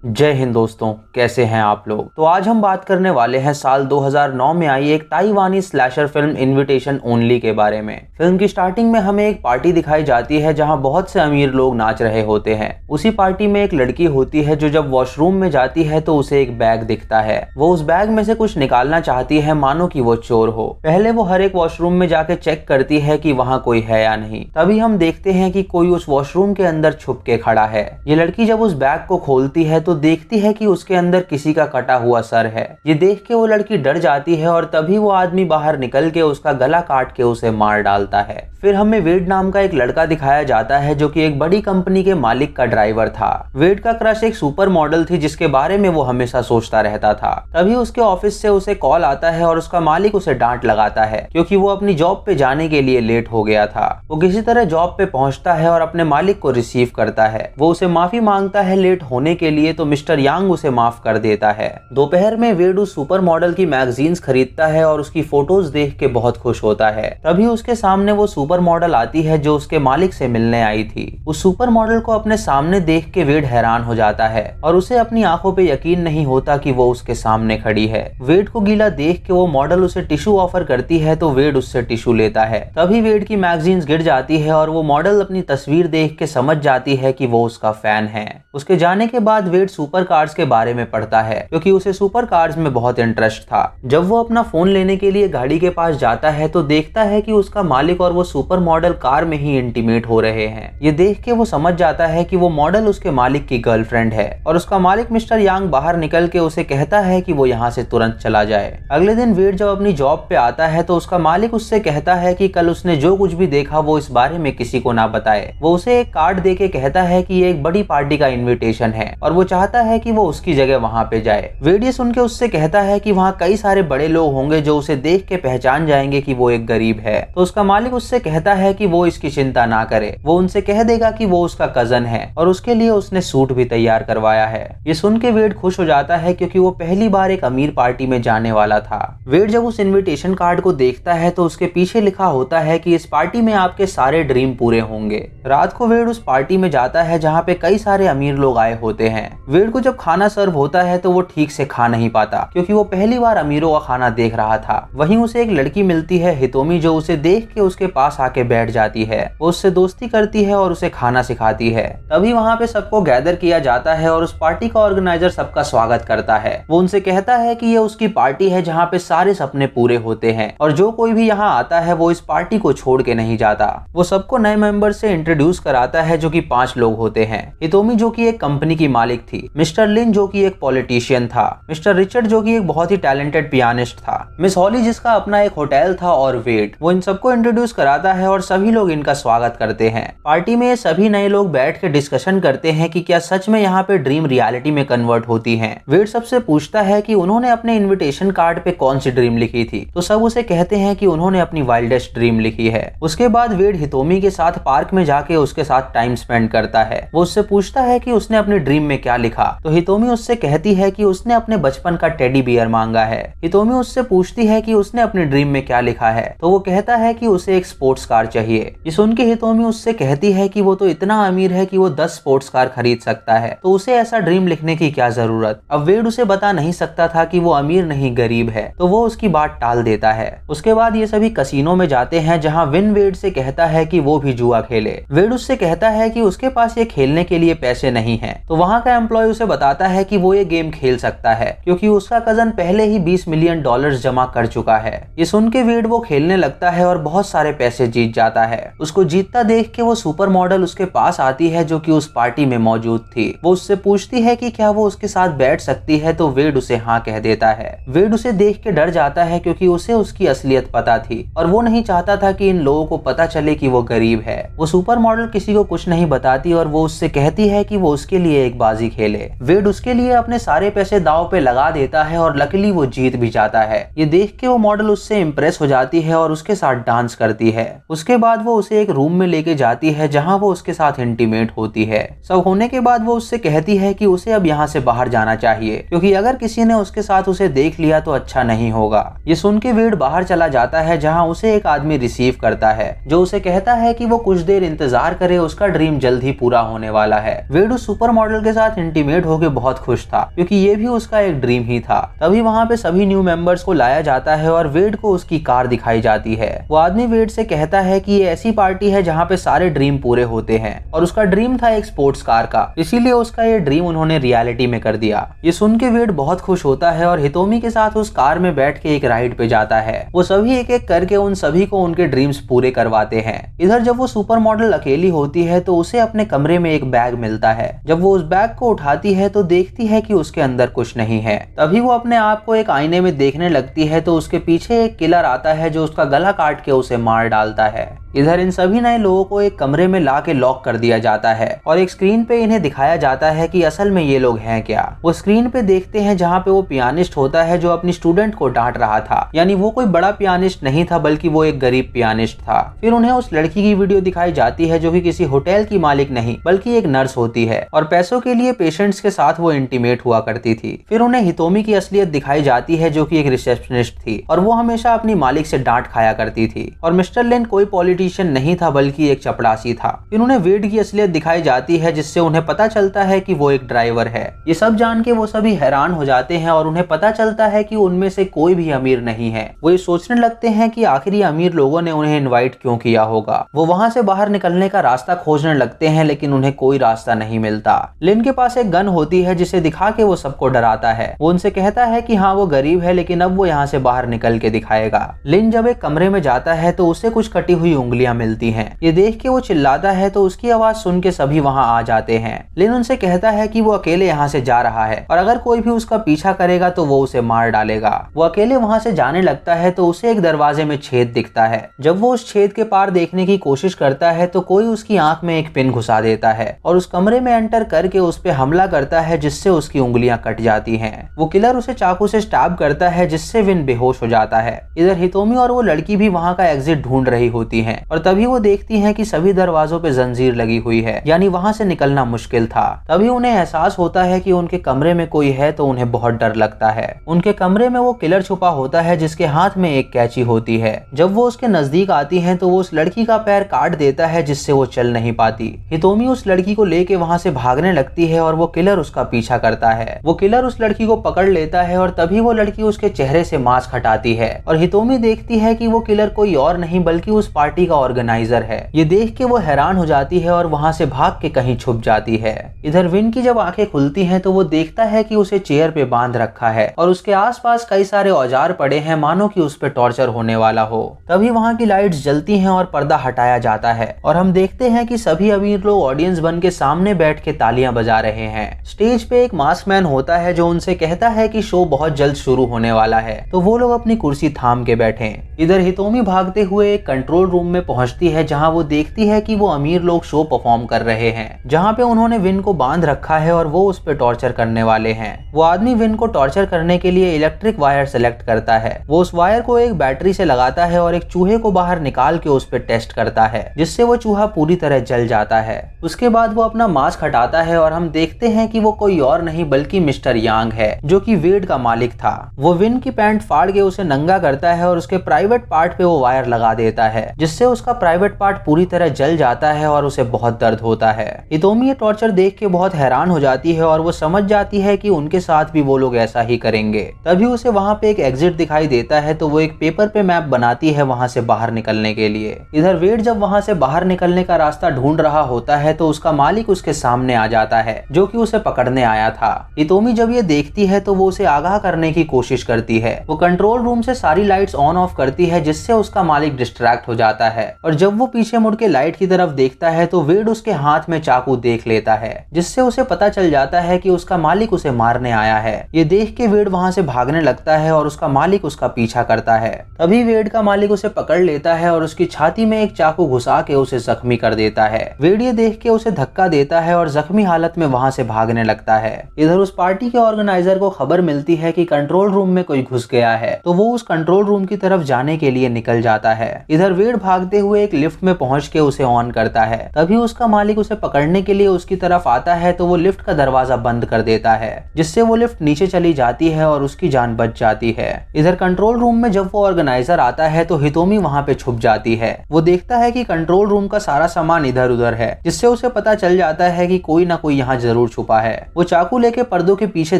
जय हिंद दोस्तों, कैसे हैं आप लोग। तो आज हम बात करने वाले हैं साल 2009 में आई एक ताइवानी स्लैशर फिल्म इनविटेशन ओनली के बारे में। फिल्म की स्टार्टिंग में हमें एक पार्टी दिखाई जाती है जहां बहुत से अमीर लोग नाच रहे होते हैं। उसी पार्टी में एक लड़की होती है जो जब वॉशरूम में जाती है तो उसे एक बैग दिखता है। वो उस बैग में से कुछ निकालना चाहती है, मानो कि वो चोर हो। पहले वो हर एक वॉशरूम में जाके चेक करती है कि वहाँ कोई है या नहीं। तभी हम देखते हैं कि कोई उस वॉशरूम के अंदर छुप के खड़ा है। ये लड़की जब उस बैग को खोलती है तो देखती है कि उसके अंदर किसी का कटा हुआ सर है। ये देख के वो लड़की डर जाती है और तभी वो आदमी बाहर निकल के उसका गला काट के उसे मार डालता है। फिर हमें वेड नाम का एक लड़का दिखाया जाता है जो कि एक बड़ी कंपनी के मालिक का ड्राइवर था। वेड का क्रश एक सुपर मॉडल थी जिसके बारे में वो हमेशा सोचता रहता था। तभी उसके ऑफिस से उसे कॉल आता है और उसका मालिक उसे डांट लगाता है क्योंकि वो अपनी जॉब पे जाने के लिए लेट हो गया था। वो किसी तरह जॉब पे पहुंचता है और अपने मालिक को रिसीव करता है। वो उसे माफी मांगता है लेट होने के लिए, तो मिस्टर यांग उसे माफ कर देता है। दोपहर में वेड उस सुपर मॉडल की मैगजीन्स खरीदता है और उसकी फोटोज देख के बहुत खुश होता है। तभी उसके सामने वो सुपर मॉडल आती है जो उसके मालिक से मिलने आई थी। उस सुपर मॉडल को अपने सामने देख के वेड हैरान हो जाता है और उसे अपनी आंखों पे यकीन नहीं होता कि वो उसके सामने खड़ी है। वेड को गीला देख के वो मॉडल उसे टिश्यू ऑफर करती है तो वेड उससे टिश्यू लेता है। तभी वेड की मैगजीन्स गिर जाती है और वो मॉडल अपनी तस्वीर देख के समझ जाती है कि वो उसका फैन है। उसके जाने के बाद वेड सुपर कार्स के बारे में पढ़ता है क्योंकि उसे सुपर कार्स में बहुत इंटरेस्ट था। जब वो अपना फोन लेने के लिए गाड़ी के पास जाता है तो देखता है कि उसका मालिक और वो सुपर मॉडल कार में ही इंटीमेट हो रहे हैं। ये देख के वो समझ जाता है कि वो मॉडल उसके मालिक की गर्लफ्रेंड है और उसका मालिक मिस्टर यांग बाहर निकल के उसे कहता है कि वो यहाँ से तुरंत चला जाए। अगले दिन वेड जब अपनी जॉब पे आता है तो उसका मालिक उससे कहता है कि कल उसने जो कुछ भी देखा वो इस बारे में किसी को ना बताए। वो उसे एक कार्ड दे के कहता है कि ये एक बड़ी पार्टी का इन्विटेशन है और वो चाहता है कि वो उसकी जगह वहाँ पे जाए। वेड ये सुन के उससे कहता है कि वहाँ कई सारे बड़े लोग होंगे जो उसे देख के पहचान जाएंगे कि वो एक गरीब है। तो उसका मालिक उससे कहता है कि वो इसकी चिंता ना करे, वो उनसे कह देगा कि वो उसका कजन है और उसके लिए उसने सूट भी तैयार करवाया है। ये सुन के वेड खुश हो जाता है क्योंकि वो पहली बार एक अमीर पार्टी में जाने वाला था। वेड जब उस इन्विटेशन कार्ड को देखता है तो उसके पीछे लिखा होता है कि इस पार्टी में आपके सारे ड्रीम पूरे होंगे। रात को वेड उस पार्टी में जाता है जहाँ पे कई सारे अमीर लोग आए होते हैं। वेड को जब खाना सर्व होता है तो वो ठीक से खा नहीं पाता क्योंकि वो पहली बार अमीरों का खाना देख रहा था। वहीं उसे एक लड़की मिलती है हितोमी, जो उसे देख के उसके पास आके बैठ जाती है। वो उससे दोस्ती करती है और उसे खाना सिखाती है। तभी वहाँ पे सबको गैदर किया जाता है और उस पार्टी का ऑर्गेनाइजर सबका स्वागत करता है। वो उनसे कहता है कि ये उसकी पार्टी है जहाँ पे सारे सपने पूरे होते हैं और जो कोई भी यहाँ आता है वो इस पार्टी को छोड़ के नहीं जाता। वो सबको नए मेंबर से इंट्रोड्यूस कराता है जो कि 5 लोग होते हैं। हितोमी जो कि एक कंपनी की मालिक थी, मिस्टर लिन जो कि एक पॉलिटिशियन था, मिस्टर रिचर्ड जो कि एक बहुत ही टैलेंटेड पियानिस्ट था, मिस हॉली जिसका अपना एक होटल था और वेड। वो इन सबको इंट्रोड्यूस कराता है और सभी लोग इनका स्वागत करते हैं। पार्टी में सभी नए लोग बैठ के डिस्कशन करते हैं कि क्या सच में यहाँ पे ड्रीम रियलिटी में कन्वर्ट होती हैं। वेड सबसे पूछता है कि उन्होंने अपने इन्विटेशन कार्ड पे कौन सी ड्रीम लिखी थी, तो सब उसे कहते हैं कि उन्होंने अपनी वाइल्डेस्ट ड्रीम लिखी है। उसके बाद वेड हितोमी के साथ पार्क में जाके उसके साथ टाइम स्पेंड करता है। वो उससे पूछता है कि उसने अपनी ड्रीम में क्या लिखा, तो हितोमी उससे कहती है कि उसने अपने बचपन का टेडी बियर मांगा है। हितोमी उससे पूछती है कि उसने अपनी ड्रीम में क्या लिखा है, तो वो कहता है कि उसे एक स्पोर्ट्स कार चाहिए। ये सुन के हितोमी उससे कहती है कि वो तो इतना अमीर है कि वो 10 स्पोर्ट्स कार खरीद सकता है, तो उसे ऐसा ड्रीम लिखने की क्या जरूरत। अब वेड उसे बता नहीं सकता था कि वो अमीर नहीं गरीब है, तो वो उसकी बात टाल देता है। उसके बाद ये सभी कसिनो में जाते हैं जहाँ विन वेड से कहता है कि वो भी जुआ खेले। वेड उससे कहता है कि उसके पास ये खेलने के लिए पैसे नहीं है, तो वहाँ का एम्प्लॉय उसे बताता है कि वो ये गेम खेल सकता है क्योंकि उसका कजन पहले ही $20 मिलियन जमा कर चुका है। ये सुन के वेड वो खेलने लगता है और बहुत सारे पैसे जीत जाता है। उसको जीतता देख के वो सुपर मॉडल उसके पास आती है जो कि उस पार्टी में मौजूद थी। वो उससे पूछती है कि क्या वो उसके साथ बैठ सकती है, तो वेड उसे हाँ कह देता है। वेड उसे देख के डर जाता है क्योंकि उसे उसकी असलियत पता थी और वो नहीं चाहता था कि इन लोगों को पता चले कि वो गरीब है। वो सुपर मॉडल किसी को कुछ नहीं बताती और वो उससे कहती है कि वो उसके लिए एक बाजी खेले। वेड उसके लिए अपने सारे पैसे दांव पे लगा देता है और लकीली वो जीत भी जाता है। ये देख के वो मॉडल उससे इम्प्रेस हो जाती है और उसके साथ डांस करती है। उसके बाद वो उसे एक रूम में लेके जाती है जहाँ वो उसके साथ इंटीमेट होती है। सब होने के बाद वो उससे कहती है कि उसे अब यहाँ से बाहर जाना चाहिए क्योंकि अगर किसी ने उसके साथ उसे देख लिया तो अच्छा नहीं होगा। ये सुन के वेड बाहर चला जाता है जहाँ उसे एक आदमी रिसीव करता है जो उसे कहता है कि वो कुछ देर इंतजार करे, उसका ड्रीम जल्द ही पूरा होने वाला है। वेड उस सुपर मॉडल के साथ इंटीमेट होकर बहुत खुश था क्योंकि ये भी उसका एक ड्रीम ही था। तभी वहाँ पे सभी न्यू मेंबर्स को लाया जाता है और वेड को उसकी कार दिखाई जाती है। वो आदमी वेड से कहता है कि ये ऐसी पार्टी है जहाँ पे सारे ड्रीम पूरे होते हैं और उसका ड्रीम था एक स्पोर्ट्स कार का, इसीलिए उसका ये ड्रीम उन्होंने रियलिटी में कर दिया। ये सुन के वेड बहुत खुश होता है और हितोमी के साथ उस कार में बैठ के एक राइड पे जाता है। वो सभी एक एक करके उन सभी को उनके ड्रीम्स पूरे करवाते हैं। इधर जब वो सुपर मॉडल अकेली होती है तो उसे अपने कमरे में एक बैग मिलता है। जब वो उस बैग को उठाती है तो देखती है कि उसके अंदर कुछ नहीं है। तभी वो अपने आप को एक आईने में देखने लगती है तो उसके पीछे एक किलर आता है जो उसका गला काट के उसे मार डालता है। इधर इन सभी नए लोगों को एक कमरे में ला के लॉक कर दिया जाता है और एक स्क्रीन पे इन्हें दिखाया जाता है कि असल में ये लोग हैं क्या। वो स्क्रीन पे देखते हैं जहाँ पे वो पियानिस्ट होता है जो अपनी स्टूडेंट को डांट रहा था, यानी वो कोई बड़ा पियानिस्ट नहीं था बल्कि वो एक गरीब पियानिस्ट था। फिर उन्हें उस लड़की की वीडियो दिखाई जाती है जो कि किसी होटल की मालिक नहीं बल्कि एक नर्स होती है और पैसों के लिए पेशेंट्स के साथ वो इंटीमेट हुआ करती थी। फिर उन्हें हितोमी की असलियत दिखाई जाती है जो कि एक रिसेप्शनिस्ट थी और वो हमेशा अपनी मालिक से डांट खाया करती थी। और मिस्टर लिन कोई पॉलिटिशियन नहीं था बल्कि एक चपरासी था। फिर उन्हें वेड की असलियत दिखाई जाती है जिससे उन्हें पता चलता है कि वो एक ड्राइवर है। ये सब जान के वो सभी हैरान हो जाते हैं और उन्हें पता चलता है कि उनमें से कोई भी अमीर नहीं है। वो ये सोचने लगते हैं कि आखिर ये अमीर लोगों ने उन्हें इनवाइट क्यों किया होगा। वो वहाँ से बाहर निकलने का रास्ता खोजने लगते हैं लेकिन उन्हें कोई रास्ता नहीं मिलता। लिन के पास एक गन होती है जिसे दिखा के वो सबको डराता है। वो उनसे कहता है कि हाँ वो गरीब है लेकिन अब वो यहाँ से बाहर निकल के दिखाएगा। लिन जब एक कमरे में जाता है तो उसे कुछ कटी हुई उंगलियां मिलती हैं। ये देख के वो चिल्लाता है तो उसकी आवाज सुन के सभी वहाँ आ जाते हैं। लिन उनसे कहता है कि वो अकेले यहाँ से जा रहा है और अगर कोई भी उसका पीछा करेगा तो वो उसे मार डालेगा। वो अकेले वहाँ से जाने लगता है तो उसे एक दरवाजे में छेद दिखता है। जब वो उस छेद के पार देखने की कोशिश करता है तो कोई उसकी आंख में एक पिन घुसा देता है और उस कमरे में एंटर करके उस पे हमला करता है जिससे उसकी उंगलियां कट जाती हैं। वो किलर उसे चाकू से स्टैब करता है जिससे विन बेहोश हो जाता है। इधर हितोमी और वो लड़की भी वहाँ का एग्जिट ढूंढ रही होती हैं और तभी वो देखती हैं कि सभी दरवाजों पे जंजीर लगी हुई है, यानी वहाँ से निकलना मुश्किल था। तभी उन्हें एहसास होता है कि उनके कमरे में कोई है तो उन्हें बहुत डर लगता है। उनके कमरे में वो किलर छुपा होता है जिसके हाथ में एक कैंची होती है। जब वो उसके नजदीक आती है तो वो उस लड़की का पैर काट देता है जिससे वो चल नहीं पाती। हितोमी उस लड़की को लेके वहाँ से भागने लगती है और वो किलर उसका पीछा करता है। वो किलर उस लड़की को पकड़ लेता है और तभी वो लड़की उसके चेहरे से मास्क हटाती है और हितोमी देखती है कि वो किलर कोई और नहीं बल्कि उस पार्टी का ऑर्गेनाइजर है। ये देख के वो हैरान हो जाती है और वहाँ से भाग के कहीं छुप जाती है। इधर विन की जब आंखें खुलती हैं तो वो देखता है कि उसे चेयर पे बांध रखा है और उसके आसपास कई सारे औजार पड़े हैं मानो कि उस पे टॉर्चर होने वाला हो। तभी वहाँ की लाइट्स जलती हैं और पर्दा हटाया जाता है और हम देखते हैं कि सभी अमीर लोग ऑडियंस बन के सामने बैठ के तालियां बजा रहे हैं। स्टेज पे एक मास्क मैन होता है जो उनसे कहता है कि शो बहुत जल्द शुरू होने वाला है, तो वो लोग अपनी कुर्सी थाम के बैठे। इधर हितोमी भागते हुए एक कंट्रोल रूम में पहुंचती है जहां वो देखती है कि वो अमीर लोग शो परफॉर्म कर रहे हैं, जहां पे उन्होंने विन को बांध रखा है और वो उस पे टॉर्चर करने वाले हैं। वो आदमी विन को टॉर्चर करने के लिए इलेक्ट्रिक वायर सेलेक्ट करता है। वो उस वायर को एक बैटरी से लगाता है और एक चूहे को बाहर निकाल के उस पे टेस्ट करता है जिससे वो चूहा पूरी तरह जल जाता है। उसके बाद वो अपना मास्क हटाता है और हम देखते हैं कि वो कोई और नहीं बल्कि मिस्टर यांग है जो कि वेड का मालिक था। वो विन की पैंट फाड़ के उसे नंगा करता है और उसके प्राइवेट पार्ट पे वो वायर लगा देता है जिससे उसका प्राइवेट पार्ट पूरी तरह जल जाता है और उसे बहुत दर्द होता है। हितोमी ये टॉर्चर देख के बहुत हैरान हो जाती है और वो समझ जाती है कि उनके साथ भी वो लोग ऐसा ही करेंगे। तभी उसे वहाँ पे एक एग्जिट दिखाई देता है तो वो एक पेपर पे मैप बनाती है वहाँ से बाहर निकलने के लिए। इधर वेड जब वहाँ से बाहर निकलने का रास्ता ढूंढ रहा होता है तो उसका मालिक उसके सामने आ जाता है जो कि उसे पकड़ने आया था। हितोमी जब ये देखती है तो वो उसे आगाह करने की कोशिश करती है। वो कंट्रोल रूम से सारी लाइट्स ऑन ऑफ करती है जिससे उसका मालिक डिस्ट्रैक्ट हो जाता है और जब वो पीछे मुड़ के लाइट की तरफ देखता है तो वेड उसके हाथ में चाकू देख लेता है जिससे उसे पता चल जाता है कि उसका मालिक उसे मारने आया है। ये देख के वेड वहाँ से भागने लगता है और उसका मालिक उसका पीछा करता है। तभी वेड का मालिक उसे पकड़ लेता है और उसकी छाती में एक चाकू घुसा के उसे जख्मी कर देता है। वेड ये देख के उसे धक्का देता है और जख्मी हालत में वहाँ से भागने लगता है। इधर उस पार्टी के ऑर्गेनाइजर को खबर मिलती है कि कंट्रोल रूम में कोई घुस गया है तो वो उस कंट्रोल रूम की तरफ जाने के लिए निकल जाता है। इधर वेड भागते हुए एक लिफ्ट में पहुंच के उसे ऑन करता है। तभी उसका मालिक उसे पकड़ने के लिए उसकी तरफ आता है तो वो लिफ्ट का दरवाजा बंद कर देता है जिससे वो लिफ्ट नीचे चली जाती है और उसकी जान बच जाती है। इधर कंट्रोल रूम में जब वो ऑर्गेनाइजर आता है तो हितोमी वहाँ पे छुप जाती है। वो देखता है कि कंट्रोल रूम का सारा सामान इधर उधर है जिससे उसे पता चल जाता है कि कोई ना कोई यहाँ जरूर जरूर छुपा है। वो चाकू लेके पर्दों के पीछे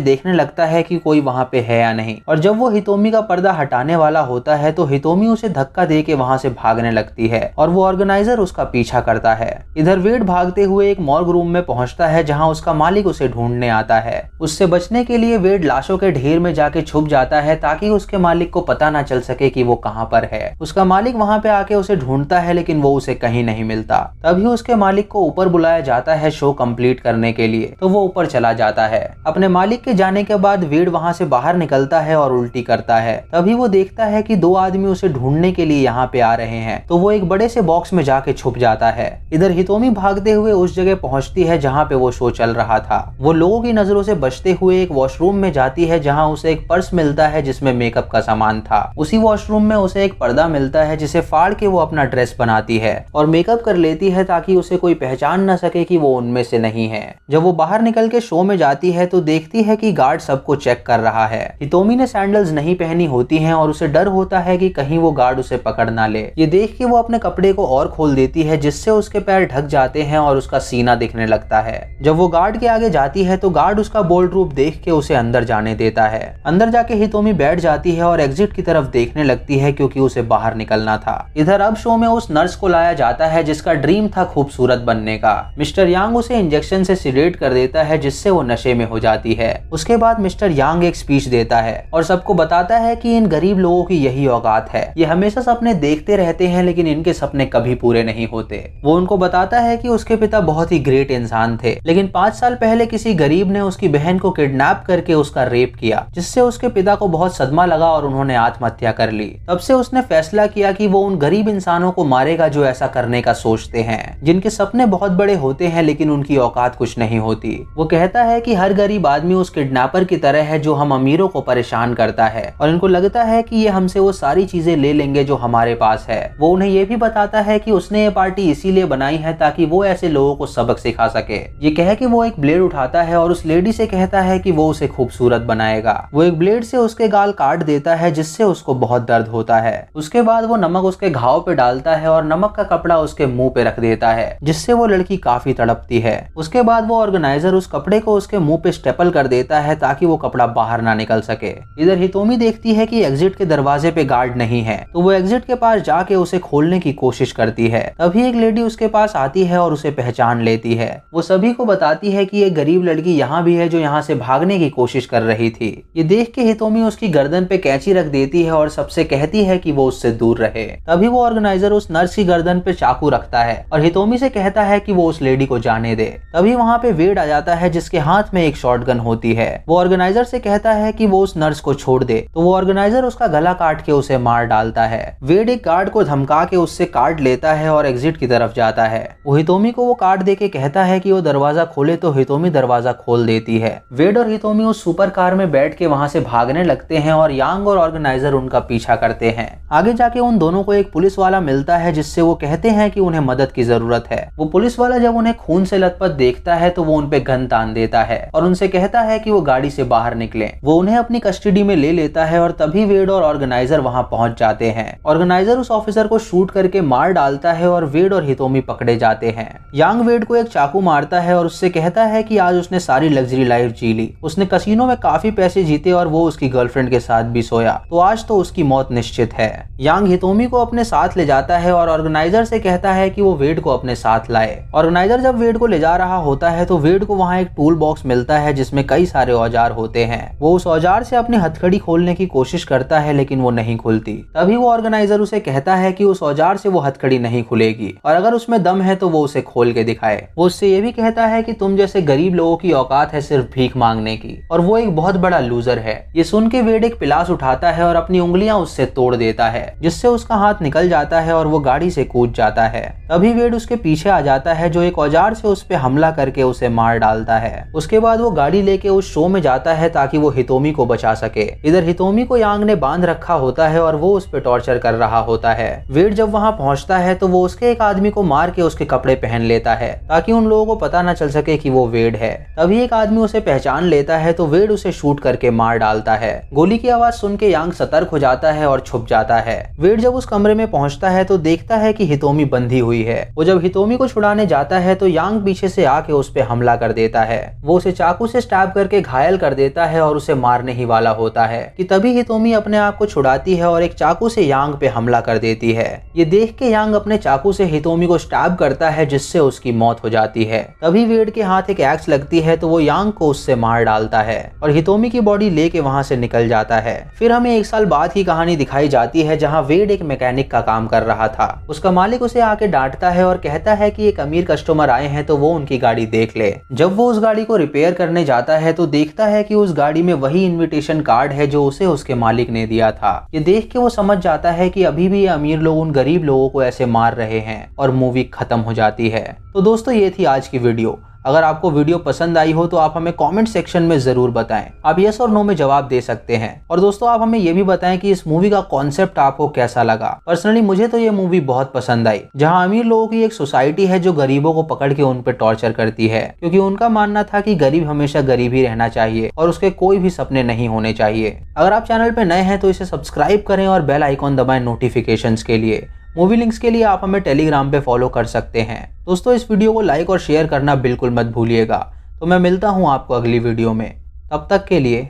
देखने लगता है कि कोई वहाँ पे है या नहीं, और जब वो हितोमी का पर्दा हटाने वाला होता है तो हितोमी उसे धक्का दे के वहाँ से भागने लगती है और वो ऑर्गेनाइजर उसका पीछा करता है। इधर वेड भागते हुए एक मॉर्ग रूम में पहुंचता है जहाँ उसका मालिक उसे ढूंढने आता है। उससे बचने के लिए वेड लाशों के ढेर में जाके छुप जाता है ताकि उसके मालिक को पता ना चल सके कि वो कहाँ पर है। उसका मालिक वहाँ पे आके उसे ढूंढता है लेकिन वो उसे कहीं नहीं मिलता। तभी उसके मालिक को ऊपर बुलाया जाता है शो कंप्लीट करने के लिए, तो वो ऊपर चला जाता है। अपने मालिक के जाने के बाद वेड वहाँ से बाहर निकलता है और उल्टी करता है। तभी वो देखता है कि दो आदमी उसे ढूंढने के लिए यहाँ पे आ रहे हैं, तो वो एक बड़े से बॉक्स में जाके छुप जाता है। इधर हितोमी भागते हुए उस जगह पहुंचती है जहाँ पे वो शो चल रहा था। वो लोगों की नजरों से बचते हुए एक वॉशरूम में जाती है जहाँ उसे एक पर्स मिलता है जिसमें मेकअप का सामान था। उसी वॉशरूम में उसे एक पर्दा मिलता है जिसे फाड़ के वो अपना ड्रेस बनाती है और मेकअप कर लेती है ताकि उसे कोई पहचान न सके कि वो उनमें से नहीं है। जब वो बाहर निकल के शो में जाती है तो देखती है कि गार्ड सबको चेक कर रहा है। हितोमी ने सैंडल्स नहीं पहनी होती हैं और उसे डर होता है कि कहीं वो गार्ड उसे पकड़ ना ले। ये देख के वो अपने कपड़े को और खोल देती है जिससे उसके पैर ढक जाते हैं और उसका सीना दिखने लगता है। जब वो गार्ड के आगे जाती है तो गार्ड उसका बोल्ड रूप देख के उसे अंदर जाने देता है। अंदर जाके हितोमी बैठ जाती है और एग्जिट की तरफ देखने लगती है क्योंकि उसे बाहर निकलना था। इधर अब शो में उस नर्स को लाया जाता है जिसका ड्रीम था खूबसूरत बनने का। मिस्टर यांग उसे इंजेक्शन से सिडेट कर देता है जिससे वो नशे में हो जाती है। उसके बाद मिस्टर यांग एक स्पीच देता है और सबको बताता है कि इन गरीब लोगों की यही औकात है। ये हमेशा सपने देखते रहते हैं लेकिन इनके सपने कभी पूरे नहीं होते। वो उनको बताता है कि उसके पिता बहुत ही ग्रेट इंसान थे लेकिन 5 साल पहले किसी गरीब ने उसकी बहन को किडनैप करके उसका रेप किया जिससे उसके पिता को बहुत सदमा लगा और उन्होंने आत्महत्या कर ली। तब से उसने फैसला किया कि वो उन गरीब इंसानों को मारेगा जो ऐसा करने का सोचते हैं, जिनके सपने बहुत बड़े होते हैं लेकिन उनकी औकात कुछ नहीं होती। वो कहता है कि हर गरीब आदमी उस किडनैपर की तरह है जो हम अमीरों को परेशान करता है और इनको लगता है कि ये हमसे वो सारी चीजें ले लेंगे जो हमारे पास है। वो उन्हें ये भी बताता है कि उसने ये पार्टी इसीलिए बनाई है ताकि वो ऐसे लोगों को सबक सिखा सके। ये कह के वो एक ब्लेड उठाता है और उस लेडी से कहता है कि वो उसे खूबसूरत बनाएगा। वो एक ब्लेड से उसके गाल काट देता है जिससे उसको बहुत दर्द होता है। उसके बाद वो नमक उसके घाव पे डालता है और नमक का कपड़ा उसके मुंह पे रख देता है जिससे वो लड़की काफी तड़पती है। उसके बाद वो ऑर्गेनाइजर उस कपड़े को उसके मुंह पे स्टेपल कर देता है ताकि वो कपड़ा बाहर ना निकल सके। इधर हितोमी देखती है कि एग्जिट के दरवाजे पे गार्ड नहीं है, तो वो एग्जिट के पास जाके उसे खोलने की कोशिश करती है। तभी एक लेडी उसके पास आती है और उसे पहचान लेती है। वो सभी को बताती है कि एक गरीब लड़की यहाँ भी है जो यहाँ से भागने की कोशिश कर रही थी। ये देख के हितोमी उसकी गर्दन पे कैंची रख देती है और सबसे कहती है कि वो उससे दूर रहे। तभी वो ऑर्गेनाइजर उस नर्स की गर्दन पे चाकू रखता है और हितोमी से कहता है कि वो उस लेडी को जाने दे। तभी वहाँ पे वेड आ जाता है जिसके हाथ में एक शॉटगन होती है। वो ऑर्गेनाइजर से कहता है कि वो उस नर्स को छोड़ दे, तो वो ऑर्गेनाइजर उसका गला काट के उसे मार डालता है। वेड एक गार्ड को धमका के उससे कार्ड लेता है और एग्जिट की तरफ जाता है। वो हितोमी को वो कार्ड दे के कहता है कि वो दरवाजा खोले, तो हितोमी दरवाजा खोल देती है। वेड और हितोमी उस सुपर कार में बैठ के वहाँ से भागने लगते हैं और यांग और ऑर्गेनाइजर उनका पीछा करते हैं। आगे जाके उन दोनों को एक पुलिस वाला मिलता है जिससे वो कहते हैं कि उन्हें मदद की जरूरत है। वो पुलिस वाला जब उन्हें खून से लथपथ देखता है तो वो उन पे गन तान देता है और उनसे कहता है कि वो गाड़ी से बाहर निकले। वो उन्हें अपनी कस्टडी में ले लेता है और तभी वेड और ऑर्गेनाइजर वहाँ पहुंच जाते हैं। ऑर्गेनाइजर उस ऑफिसर को शूट करके मार डालता है और वेड और हितोमी पकड़े जाते हैं। यांग वेड को एक चाकू मारता है और उससे कहता है कि आज उसने सारी लग्जरी लाइफ जी ली। उसने कसिनो में काफी पैसे जीते और वो उसकी गर्लफ्रेंड के साथ भी सोया, तो आज तो उसकी मौत निश्चित है। यांग हितोमी को अपने साथ ले जाता है और ऑर्गेनाइजर से कहता है कि वो वेड को अपने साथ लाए। ऑर्गेनाइजर जब वेड को ले जा रहा होता है तो वेड को वहाँ एक टूल बॉक्स मिलता है जिसमें कई सारे औजार होते हैं। वो उस औजार से अपनी हथकड़ी खोलने की कोशिश करता है लेकिन वो नहीं खुलती। तभी वो ऑर्गेनाइजर उसे कहता है कि उस औजार से वो हथकड़ी नहीं खुलेगी और अगर उसमें दम है तो वो उसे खोल के दिखाए। वो उससे ये भी कहता है कि तुम जैसे गरीब लोगों की औकात है सिर्फ भीख मांगने की और वो एक बहुत बड़ा लूजर है। ये सुन के वेड एक पिलास उठाता है और अपनी उंगलियां उससे तोड़ देता है जिससे उसका हाथ निकल जाता है और वो गाड़ी से कूद जाता है। तभी वेड उसके पीछे आ जाता है जो एक औजार से उस पे हमला करके उसे मार डालता है। उसके बाद वो गाड़ी लेके उस शो में जाता है ताकि वो हितोमी को बचा सके। इधर हितोमी को यांग ने बांध रखा होता है और वो उस पे टॉर्चर कर रहा होता है। वेड जब वहाँ पहुँचता है तो वो उसके एक आदमी को मार के उसके कपड़े पहन लेता है ताकि उन लोगों को पता न चल सके कि वो वेड है। तभी एक आदमी उसे पहचान लेता है तो वेड उसे शूट करके मार डालता है। गोली की आवाज सुन के यांग सतर्क हो जाता है और छुप जाता है। वेड जब उस कमरे में पहुंचता है तो देखता है कि हितोमी बंधी हुई है। वो जब हितोमी को छुड़ाने जाता है तो यांग पीछे से आके उस पे हमला हमला कर देता है। वो उसे चाकू से स्टैब करके घायल कर देता है और उसे मारने ही वाला होता है कि तभी हितोमी अपने आप को छुड़ाती है और एक चाकू से यांग पे हमला कर देती है। ये देख के यांग अपने चाकू से हितोमी को स्टैब करता है जिससे उसकी मौत हो जाती है। तभी वेड के हाथ एक एक्स लगती है तो वो यांग को उससे मार डालता है और हितोमी की बॉडी लेके वहां से निकल जाता है। फिर हमें 1 साल बाद की कहानी दिखाई जाती है जहाँ वेड एक मैकेनिक का काम कर रहा था। उसका मालिक उसे आके डांटता है और कहता है कि एक अमीर कस्टमर आए हैं तो वो उनकी गाड़ी देख ले। जब वो उस गाड़ी को रिपेयर करने जाता है तो देखता है कि उस गाड़ी में वही इनविटेशन कार्ड है जो उसे उसके मालिक ने दिया था। ये देख के वो समझ जाता है कि अभी भी ये अमीर लोग उन गरीब लोगों को ऐसे मार रहे हैं और मूवी खत्म हो जाती है। तो दोस्तों ये थी आज की वीडियो। अगर आपको वीडियो पसंद आई हो तो आप हमें कमेंट सेक्शन में जरूर बताएं। आप यस और नो में जवाब दे सकते हैं। और दोस्तों आप हमें ये भी बताएं कि इस मूवी का कॉन्सेप्ट आपको कैसा लगा। पर्सनली मुझे तो ये मूवी बहुत पसंद आई, जहां अमीर लोगों की एक सोसाइटी है जो गरीबों को पकड़ के उन पर टॉर्चर करती है, क्योंकि उनका मानना था कि गरीब हमेशा गरीब ही रहना चाहिए और उसके कोई भी सपने नहीं होने चाहिए। अगर आप चैनल पे नए हैं तो इसे सब्सक्राइब करें और बेल आइकॉन दबाएं नोटिफिकेशंस के लिए। मूवी लिंक्स के लिए आप हमें टेलीग्राम पे फॉलो कर सकते हैं। दोस्तों इस वीडियो को लाइक और शेयर करना बिल्कुल मत भूलिएगा। तो मैं मिलता हूँ आपको अगली वीडियो में, तब तक के लिए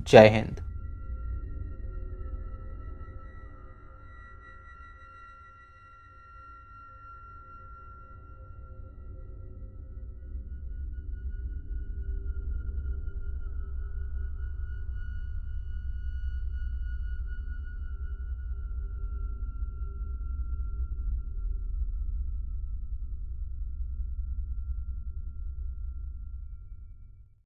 जय हिंद।